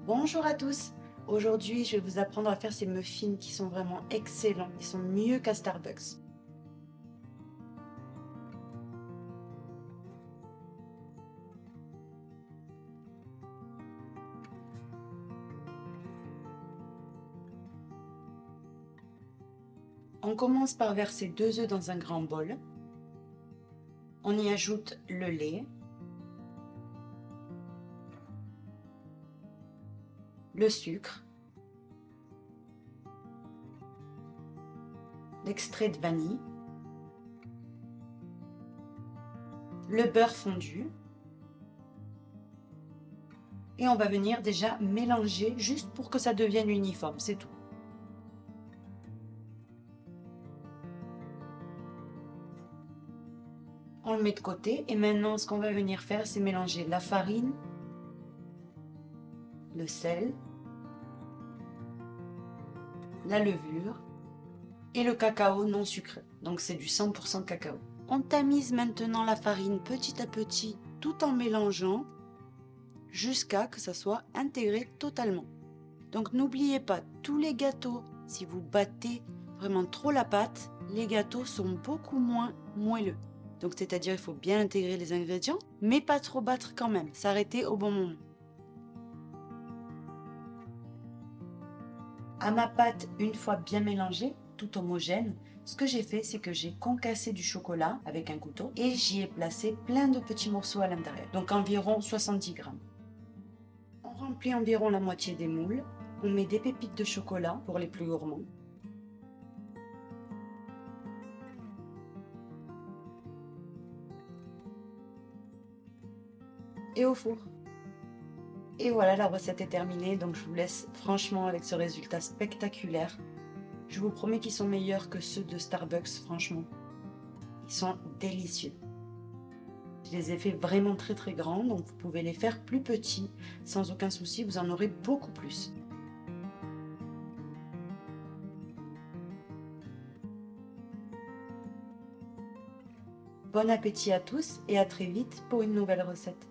Bonjour à tous. Aujourd'hui, je vais vous apprendre à faire ces muffins qui sont vraiment excellents. Ils sont mieux qu'à Starbucks. On commence par verser 2 œufs dans un grand bol. On y ajoute le lait, le sucre, l'extrait de vanille, le beurre fondu et on va venir déjà mélanger juste pour que ça devienne uniforme, c'est tout. On le met de côté et maintenant ce qu'on va venir faire, c'est mélanger la farine, le sel, la levure et le cacao non sucré. Donc c'est du 100% cacao. On tamise maintenant la farine petit à petit tout en mélangeant jusqu'à que ça soit intégré totalement. Donc n'oubliez pas, tous les gâteaux, si vous battez vraiment trop la pâte, les gâteaux sont beaucoup moins moelleux. Donc c'est-à-dire il faut bien intégrer les ingrédients, mais pas trop battre quand même, s'arrêter au bon moment. À ma pâte, une fois bien mélangée, tout homogène, ce que j'ai fait, c'est que j'ai concassé du chocolat avec un couteau et j'y ai placé plein de petits morceaux à l'intérieur, donc environ 70 grammes. On remplit environ la moitié des moules, on met des pépites de chocolat pour les plus gourmands. Et au four. Et voilà, la recette est terminée, donc je vous laisse franchement avec ce résultat spectaculaire. Je vous promets qu'ils sont meilleurs que ceux de Starbucks, franchement. Ils sont délicieux. Je les ai fait vraiment très grands, donc vous pouvez les faire plus petits, sans aucun souci, vous en aurez beaucoup plus. Bon appétit à tous et à très vite pour une nouvelle recette.